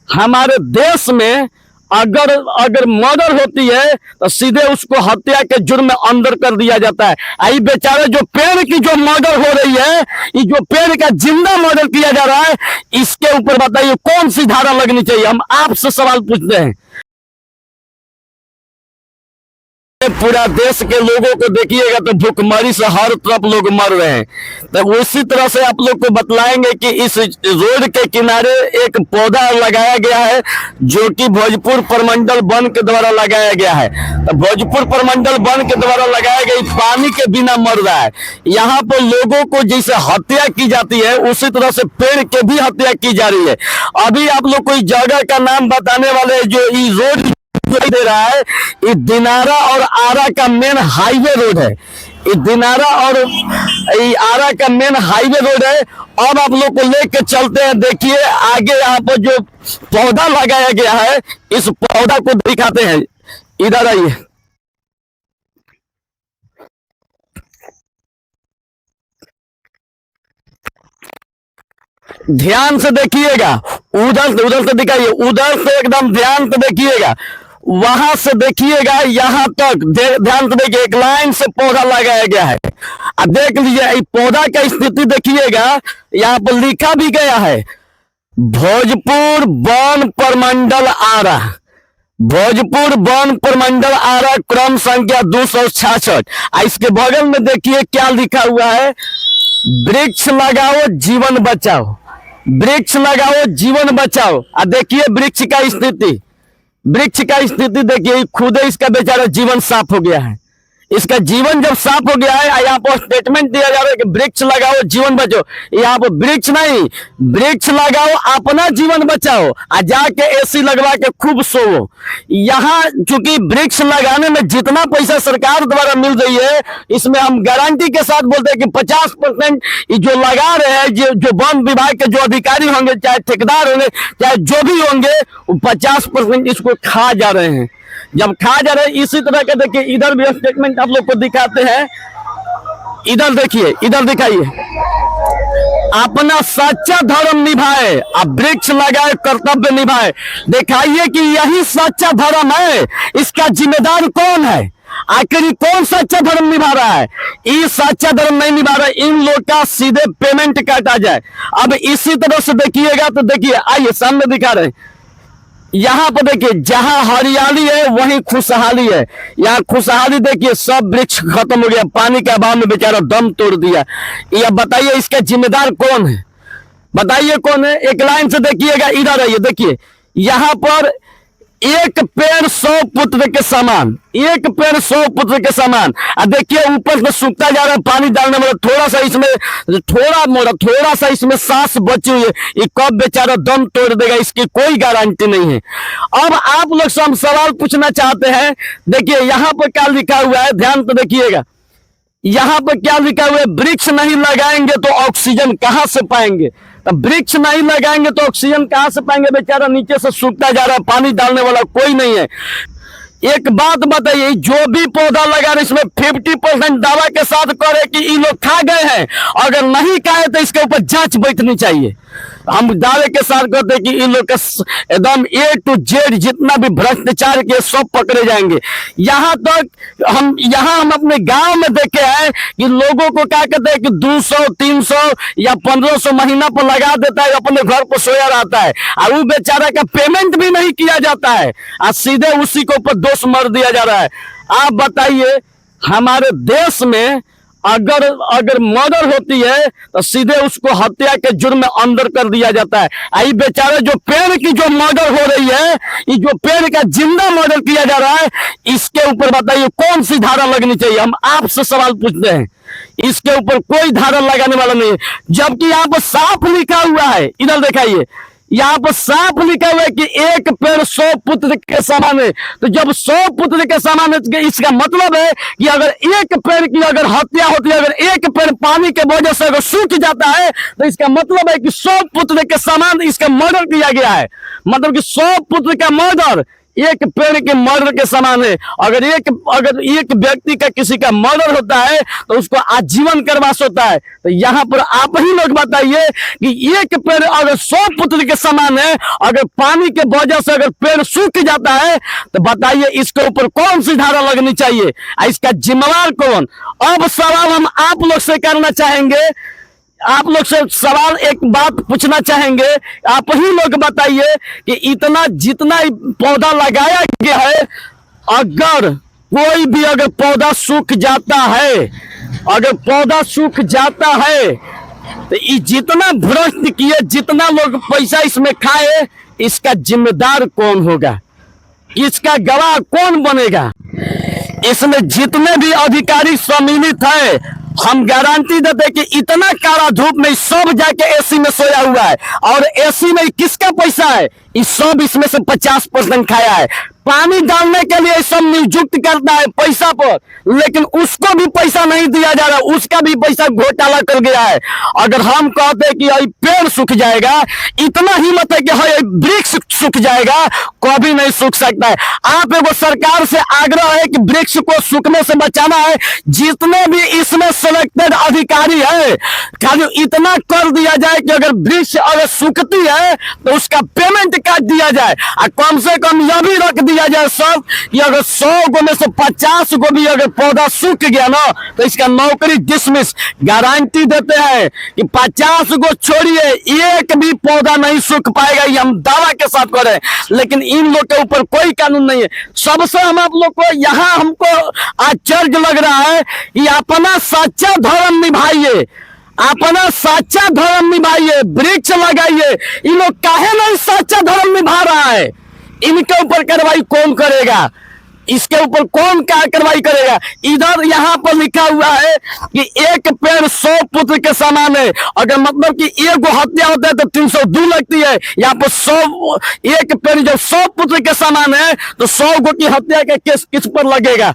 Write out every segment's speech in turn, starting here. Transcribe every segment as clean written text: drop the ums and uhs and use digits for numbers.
हमारे देश में अगर अगर मर्डर होती है तो सीधे उसको हत्या के जुर्म में अंदर कर दिया जाता है। आई बेचारे जो पेड़ की जो मर्डर हो रही है, ये जो पेड़ का जिंदा मर्डर किया जा रहा है, इसके ऊपर बताइए कौन सी धारा लगनी चाहिए? हम आपसे सवाल पूछते हैं। पूरा देश के लोगों को देखिएगा तो भूखमरी से हर तरफ लोग मर रहे हैं। तो उसी तरह से आप लोग को बतलाएंगे कि इस रोड के किनारे एक पौधा लगाया गया है जो कि भोजपुर प्रमंडल वन के द्वारा लगाया गया है। तो भोजपुर प्रमंडल वन के द्वारा लगाया गया पानी के बिना मर रहा है। यहाँ पर लोगों को जैसे हत्या की जाती है उसी तरह से पेड़ के भी हत्या की जा रही है। अभी आप लोग कोई जगह का नाम बताने वाले जो ये रोड दे रहा है, ये दिनारा और आरा का मेन हाईवे रोड है। ये दिनारा और ये आरा का मेन हाईवे रोड है। अब आप लोग को लेके चलते हैं। देखिए आगे यहाँ पर जो पौधा लगाया गया है, इस पौधा को दिखाते हैं। इधर आइए। ध्यान से देखिएगा, उधर से दिखाइए, उधर से एकदम ध्यान से देखिएगा, वहां से देखिएगा यहाँ तक ध्यान से देखिए। एक लाइन से पौधा लगाया गया है। अब देख लीजिए पौधा का स्थिति देखिएगा। यहाँ पर लिखा भी गया है भोजपुर वन प्रमंडल आरा, भोजपुर वन प्रमंडल आरा, क्रम संख्या 266। इसके बगल में देखिए क्या लिखा हुआ है, वृक्ष लगाओ जीवन बचाओ, वृक्ष लगाओ जीवन बचाओ। देखिए वृक्ष का स्थिति, वृक्ष का स्थिति देखिए, खुद इसका बेचारा जीवन साफ हो गया है। इसका जीवन जब साफ हो गया है, यहाँ पर स्टेटमेंट दिया जा रहा है कि वृक्ष लगाओ जीवन बचाओ। यहाँ पर वृक्ष नहीं, वृक्ष लगाओ अपना जीवन बचाओ, और जाके एसी लगवा के खूब सोओ। यहाँ चूंकि वृक्ष लगाने में जितना पैसा सरकार द्वारा मिल रही है, इसमें हम गारंटी के साथ बोलते हैं कि 50% जो लगा रहे हैं, जो वन विभाग के जो अधिकारी होंगे, चाहे ठेकेदार होंगे, चाहे जो भी होंगे, वो 50% इसको खा जा रहे हैं। जब खा जा रहे हैं, इसी तरह के देखिए इधर भी स्टेटमेंट आप लोग को दिखाते हैं। इधर देखिए, इधर दिखाइए, अपना सच्चा धर्म निभाए, अब वृक्ष लगाए, कर्तव्य निभाए। दिखाइए कि यही सच्चा धर्म है। इसका जिम्मेदार कौन है? आखिर कौन सच्चा धर्म निभा रहा है? ये सच्चा धर्म नहीं निभा रहा है। इन लोग का सीधे पेमेंट काटा जाए। अब इसी तरह से देखिएगा तो देखिए, आइए सामने दिखा रहे हैं। यहाँ पर देखिए, जहां हरियाली है वहीं खुशहाली है। यहाँ खुशहाली देखिए, सब वृक्ष खत्म हो गया, पानी के अभाव में बेचारा दम तोड़ दिया। ये बताइए इसका जिम्मेदार कौन है? बताइए कौन है? एक लाइन से देखिएगा, इधर आइए, देखिए यहाँ पर एक पेड़ 100 पुत्र के समान, एक पेड़ 100 पुत्र के समान। देखिए ऊपर से सूखता जा रहा है, पानी डालने में थोड़ा सा इसमें थोड़ा सा इसमें सांस बची हुई है। ये कब बेचारा दम तोड़ देगा, इसकी कोई गारंटी नहीं है। अब आप लोग से हम सवाल पूछना चाहते हैं। देखिए यहाँ पर क्या लिखा हुआ है, ध्यान तो देखिएगा। यहाँ पर क्या लिखा हुआ है, वृक्ष नहीं लगाएंगे तो ऑक्सीजन कहां से पाएंगे? वृक्ष नहीं लगाएंगे तो ऑक्सीजन कहां से पाएंगे? बेचारा नीचे से सूखता जा रहा है, पानी डालने वाला कोई नहीं है। एक बात बताइए, जो भी पौधा लगा रहे इसमें 50% दावा के साथ करे कि ये लोग खा गए हैं। अगर नहीं खाए तो इसके ऊपर जांच बैठनी चाहिए। हम दावे के साथ कहते हैं कि इन लोग एकदम A to Z जितना भी भ्रष्टाचार के सब पकड़े जाएंगे। यहाँ तक हम अपने गांव में देखे हैं कि लोगों को क्या कहते हैं कि 200, 300 या 1500 महीना पर लगा देता है, अपने घर पर सोया रहता है, और वो बेचारा का पेमेंट भी नहीं किया जाता है, और सीधे उसी के ऊपर दोष मर दिया जा रहा है। आप बताइए, हमारे देश में अगर मर्डर होती है तो सीधे उसको हत्या के जुर्म में अंदर कर दिया जाता है। आई बेचारे जो पेड़ की जो मर्डर हो रही है, ये जो पेड़ का जिंदा मर्डर किया जा रहा है, इसके ऊपर बताइए कौन सी धारा लगनी चाहिए? हम आपसे सवाल पूछते हैं। इसके ऊपर कोई धारा लगाने वाला नहीं है, जबकि यहाँ पर साफ लिखा हुआ है। इधर दिखाइए, यहाँ पर साफ लिखा हुआ है कि एक पेड़ 100 पुत्र के समान है। तो जब 100 पुत्र के समान है, इसका मतलब है कि अगर एक पेड़ की अगर हत्या होती है, अगर एक पेड़ पानी के वजह से अगर सूख जाता है, तो इसका मतलब है कि 100 पुत्र के समान इसका मर्डर किया गया है। मतलब कि 100 पुत्र का मर्डर एक पेड़ के मर्डर के समान है। अगर एक व्यक्ति का किसी का मर्डर होता है तो उसको आजीवन कारावास होता है। तो यहाँ पर आप ही लोग बताइए कि एक पेड़ अगर 100 पुत्र के समान है, अगर पानी के वजह से अगर पेड़ सूख जाता है तो बताइए इसके ऊपर कौन सी धारा लगनी चाहिए, इसका जिम्मेवार कौन। अब सवाल हम आप लोग से करना चाहेंगे, आप लोग से सवाल एक बात पूछना चाहेंगे, आप ही लोग बताइए कि इतना जितना पौधा लगाया गया है, अगर कोई भी अगर पौधा सूख जाता है, अगर पौधा सूख जाता है तो ये जितना भ्रष्ट किए, जितना लोग पैसा इसमें खाए, इसका जिम्मेदार कौन होगा, इसका गवाह कौन बनेगा। इसमें जितने भी अधिकारी सम्मिलित है, हम गारंटी देते कि इतना काला धूप में सब जाके एसी में सोया हुआ है, और एसी में किसका पैसा है, इस सब इसमें से 50% खाया है। पानी डालने के लिए सब नियुक्त करता है पैसा पर, लेकिन उसको भी पैसा नहीं दिया जा रहा, उसका भी पैसा घोटाला कर गया है। अगर हम कहते हैं कि पेड़ सूख जाएगा, इतना हिम्मत है कि वृक्ष सूख जाएगा, कभी नहीं सूख सकता है। आप एगो सरकार से आग्रह है कि वृक्ष को सूखने से बचाना है। जितने भी इसमें सिलेक्टेड अधिकारी है, खाली इतना कर दिया जाए कि अगर वृक्ष अगर सूखती है तो उसका पेमेंट काट दिया जाए, और कम से कम यह भी रख दिया जाए सब कि अगर 100 गो में से 50 गो भी अगर पौधा सूख गया ना तो इसका नौकरी डिसमिस। गारंटी देते हैं कि 50 गो छोड़िए, एक भी पौधा नहीं सूख पाएगा, ये हम दावा के साथ करें। लेकिन इन लोग के ऊपर कोई कानून नहीं है। सबसे हम आप लोग को यहाँ हमको आश्चर्य लग रहा है कि अपना सच्चा धर्म निभाइए, अपना सच्चा धर्म निभाइए, वृक्ष लगाइए। इन लोग काहे नहीं सच्चा धर्म निभा रहा है, इनके ऊपर कार्रवाई कौन करेगा, इसके ऊपर कौन क्या कार्रवाई करेगा। इधर यहाँ पर लिखा हुआ है कि एक पेड़ 100 पुत्र के समान है, अगर मतलब कि एक हत्या होता है तो 302 लगती है। यहाँ पर 100 एक पेड़ जब 100 पुत्र के समान है तो 100 गो की हत्या का केस किस पर लगेगा,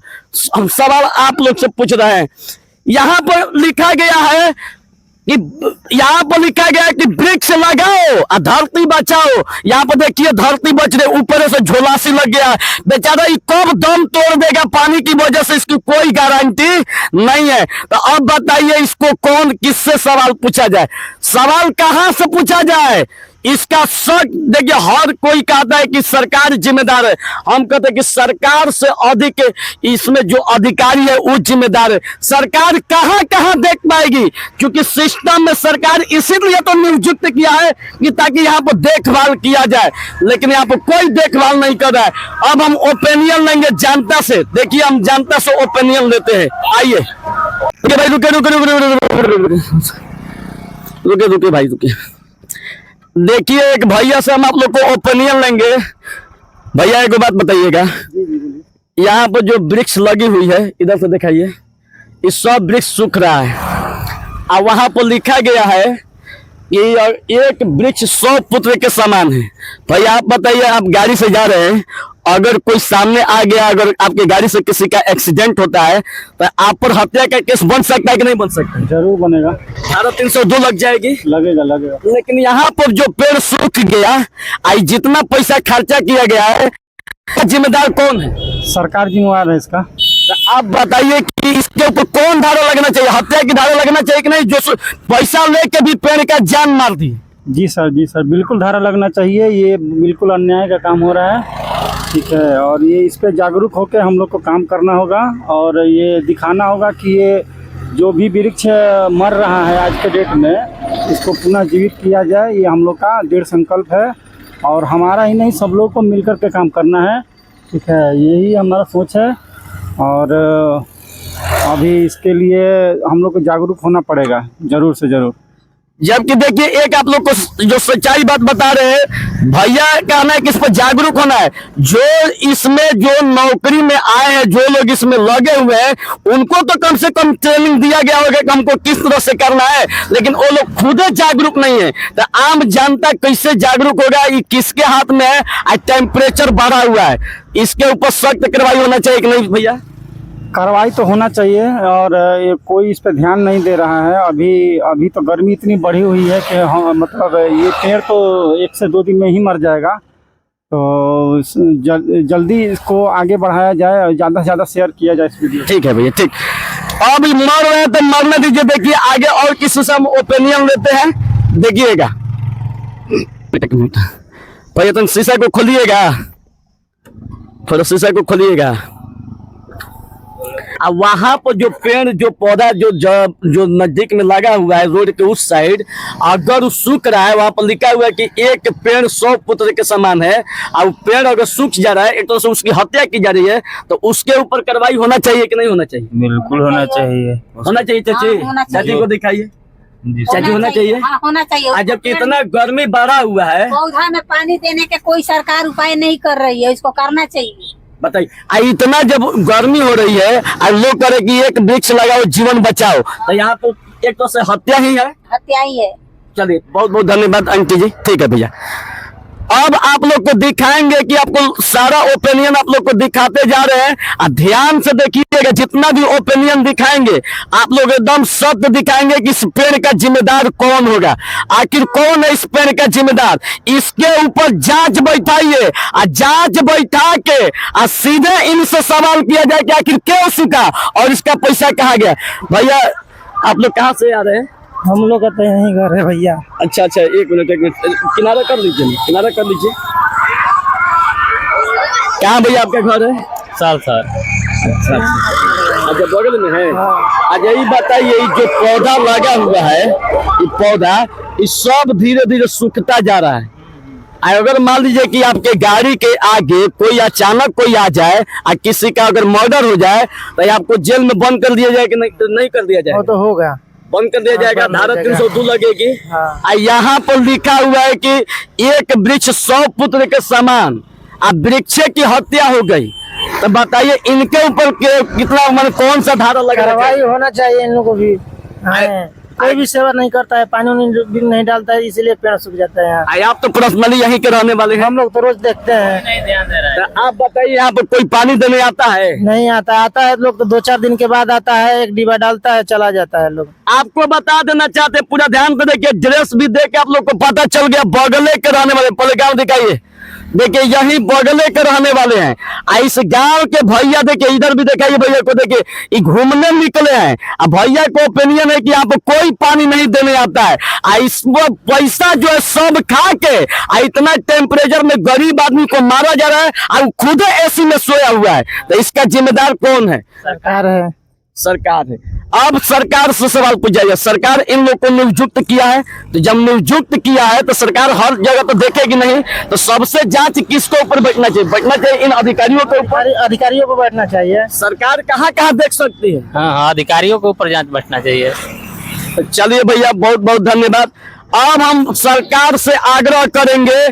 हम सवाल आप लोग से पूछ रहे हैं। यहाँ पर लिखा गया है कि यहाँ पर लिखा गया है कि वृक्ष लगाओ और धरती बचाओ। यहाँ पर देखिए धरती बच रही, ऊपर से झोला सी लग गया, बेचारा ये कब दम तोड़ देगा पानी की वजह से, इसकी कोई गारंटी नहीं है। तो अब बताइए इसको कौन किससे सवाल पूछा जाए, सवाल कहाँ से पूछा जाए। इसका शक देखिए हर कोई कहता है कि सरकार जिम्मेदार है, हम कहते हैं कि सरकार से अधिक इसमें जो अधिकारी है वो जिम्मेदार है। सरकार कहाँ कहाँ देख पाएगी, क्योंकि सिस्टम में सरकार इसीलिए तो नियुक्त किया है कि ताकि यहाँ पर देखभाल किया जाए, लेकिन यहाँ पर कोई देखभाल नहीं कर रहा है। अब हम ओपिनियन लेंगे जनता से, देखिए हम जनता से ओपिनियन लेते हैं। आइए भाई, रुके भाई रुके। देखिए एक भैया से हम आप लोग को ओपिनियन लेंगे। भैया एक बात बताइएगा, यहाँ पर जो वृक्ष लगी हुई है, इधर से दिखाइए, इस सब वृक्ष सूख रहा है और वहां पर लिखा गया है कि एक वृक्ष 100 पुत्र के समान है। भैया आप बताइए, आप गाड़ी से जा रहे हैं, अगर कोई सामने आ गया, अगर आपकी गाड़ी से किसी का एक्सीडेंट होता है तो आप पर हत्या का केस बन सकता है कि नहीं बन सकता? जरूर बनेगा, धारा 302 लग जाएगी। लगेगा। लेकिन यहाँ पर जो पेड़ सूख गया, आई जितना पैसा खर्चा किया गया है, जिम्मेदार कौन है? सरकार जिम्मेवार है इसका। तो आप बताइए कि इसके ऊपर कौन धारा लगना चाहिए, हत्या की धारा लगना चाहिए कि नहीं, जो पैसा लेके भी पेड़ का जान मार दी? जी सर बिल्कुल धारा लगना चाहिए। ये बिल्कुल अन्याय का काम हो रहा है, ठीक है, और ये इस पे जागरूक होकर हम लोग को काम करना होगा और ये दिखाना होगा कि ये जो भी वृक्ष मर रहा है आज के डेट में, इसको पुनः जीवित किया जाए। ये हम लोग का दृढ़ संकल्प है और हमारा ही नहीं, सब लोग को मिलकर के काम करना है, ठीक है, यही हमारा सोच है। और अभी इसके लिए हम लोग को जागरूक होना पड़ेगा जरूर से जरूर। जबकि देखिए एक आप लोग को जो सच्चाई बात बता रहे हैं, भैया कहना है कि इस पर जागरूक होना है। जो इसमें जो नौकरी में आए हैं, जो लोग इसमें लगे हुए हैं, उनको तो कम से कम ट्रेनिंग दिया गया होगा कि हमको किस तरह से करना है, लेकिन वो लोग खुद जागरूक नहीं है। तो आम जनता कैसे जागरूक होगा, ये किसके हाथ में है? आज टेम्परेचर बढ़ा हुआ है, इसके ऊपर सख्त कार्रवाई होना चाहिए कि नहीं भैया? कार्रवाई तो होना चाहिए और ये कोई इस पे ध्यान नहीं दे रहा है। अभी तो गर्मी इतनी बढ़ी हुई है कि हम मतलब ये पेड़ तो 1 से 2 दिन में ही मर जाएगा। तो जल्दी इसको आगे बढ़ाया जाए और ज़्यादा से ज़्यादा शेयर किया जाए इस वीडियो। ठीक है भैया, ठीक। अब मर रहे हैं तो मरने दीजिए। देखिए आगे और किसी से हम ओपिनियन लेते हैं, देखिएगा। एक मिनट भैया, तुम शीशा को खोलिएगा, थोड़ा शीशा को खोलिएगा। अब वहां पर जो पेड़ जो पौधा जो नजदीक में लगा हुआ है रोड के उस साइड, अगर सूख रहा है, वहां पर लिखा हुआ है कि एक पेड़ 100 पुत्र के समान है। और पेड़ अगर सूख जा रहा है, एक तरह से उसकी हत्या की जा रही है, तो उसके ऊपर कार्रवाई होना चाहिए कि नहीं होना चाहिए? बिल्कुल होना चाहिए। होना चाहिए चाची। होना चाहिए। चाची को दिखाइए, चाची होना चाहिए। हाँ, होना चाहिए। आज जब इतना गर्मी बढ़ा हुआ है, पौधा में पानी देने के कोई सरकार उपाय नहीं कर रही है, इसको करना चाहिए। बताइए। इतना जब गर्मी हो रही है और लोग करे कि एक वृक्ष लगाओ जीवन बचाओ, तो यहाँ तो एक तो से हत्या ही है, हत्या ही है। चलिए बहुत बहुत धन्यवाद आंटी जी। ठीक है भैया, अब आप लोग को दिखाएंगे कि आपको सारा ओपिनियन आप लोग को दिखाते जा रहे हैं। और ध्यान से देखिएगा, जितना भी ओपिनियन दिखाएंगे आप लोग एकदम सत्य दिखाएंगे कि इस पेड़ का जिम्मेदार कौन होगा, आखिर कौन है इस पेड़ का जिम्मेदार। इसके ऊपर जांच बैठाइए और जांच बैठा के और सीधे इनसे सवाल किया जाए कि आखिर क्यों सूखा और इसका पैसा कहाँ गया। भैया आप लोग कहाँ से आ रहे हैं? हम लोग का तो यहीं घर है भैया। अच्छा, एक मिनट किनारा कर लीजिए, किनारा कर लीजिए। कहाँ भैया आपका घर है? साल अच्छा, बगल में है। अच्छा यही बताइए, जो पौधा लगा हुआ है, ये पौधा ये सब धीरे धीरे सूखता जा रहा है। अगर मान लीजिए कि आपके गाड़ी के आगे कोई अचानक कोई आ जाए और किसी का अगर मर्डर हो जाए, तो आपको जेल में बंद कर दिया जाए कि नहीं कर दिया जाए? वो तो होगा, बंद कर दिया जाएगा, धारा 302 लगेगी। हाँ। यहाँ पर लिखा हुआ है कि एक वृक्ष 100 पुत्र के समान, अब वृक्ष की हत्या हो गई, तो बताइए इनके ऊपर कितना मतलब कौन सा धारा लगा? कार्रवाई होना चाहिए इन लोगों को भी। हाँ। कोई भी सेवा नहीं करता है, पानी भी नहीं डालता है, इसीलिए पेड़ सूख जाता है यहाँ। आप तो पर्सनली यहीं के रहने वाले हैं? हम लोग तो रोज देखते हैं। नहीं ध्यान दे रहा है। तो आप बताइए, यहाँ पर कोई पानी देने आता है? नहीं आता है लोग तो 2-4 दिन के बाद आता है, एक डिब्बा डालता है, चला जाता है लोग। आपको बता देना चाहते, पूरा ध्यान से देखिए, ड्रेस भी देख के आप लोग को पता चल गया बगले के रहने वाले। पहले गाँव दिखाइए, देखिए यही बगले के रहने वाले हैं। इस गांव के भैया देखिए, इधर भी दिखाइए भैया को, देखिए ये घूमने निकले हैं। अब भैया को ओपिनियन है कि यहाँ पे कोई पानी नहीं देने आता है। इसमें पैसा जो है सब खा के इतना टेम्परेचर में गरीब आदमी को मारा जा रहा है और खुद एसी में सोया हुआ है। तो इसका जिम्मेदार कौन है? सरकार है। सरकार है। अब सरकार से सवाल पूछा जाए, सरकार इन लोग को नियुक्त किया है, तो जब नियुक्त किया है तो सरकार हर जगह तो देखेगी नहीं, तो सबसे जांच किसके ऊपर बैठना चाहिए? बैठना चाहिए इन अधिकारियों के ऊपर। अधिकारियों को बैठना चाहिए। सरकार कहाँ कहाँ देख सकती है? हाँ, अधिकारियों के ऊपर जांच बैठना चाहिए। तो चलिए भैया बहुत बहुत धन्यवाद। अब हम सरकार से आग्रह करेंगे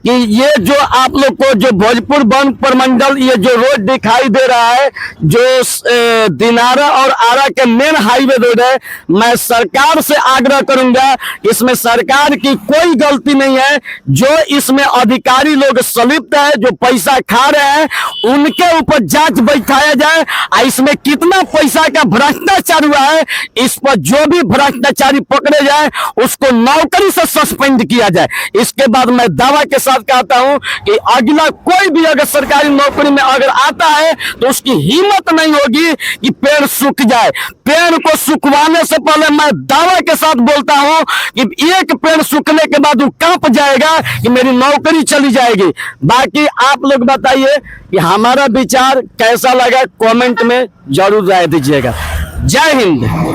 कि ये जो आप लोग को जो भोजपुर वन प्रमंडल ये जो रोड दिखाई दे रहा है, जो दिनारा और आरा के मेन हाईवे रोड है, मैं सरकार से आग्रह करूंगा कि इसमें सरकार की कोई गलती नहीं है। जो इसमें अधिकारी लोग संलिप्त है, जो पैसा खा रहे हैं, उनके ऊपर जांच बैठाया जाए। इसमें कितना पैसा का भ्रष्टाचार हुआ है, इस पर जो भी भ्रष्टाचारी पकड़े जाए उसको नौकरी से सस्पेंड किया जाए। इसके बाद मैं दावा के साथ कहता हूं कि अगला कोई भी अगर सरकारी नौकरी में अगर आता है तो उसकी हिम्मत नहीं होगी कि पेड़ सूख जाए। पेड़ को सुखवाने से पहले मैं दावा के साथ बोलता हूं कि एक पेड़ सूखने के बाद वो कांप जाएगा कि मेरी नौकरी चली जाएगी। बाकी आप लोग बताइए कि हमारा विचार कैसा लगा, कमेंट में जरूर राय दीजिएगा। जय हिंद।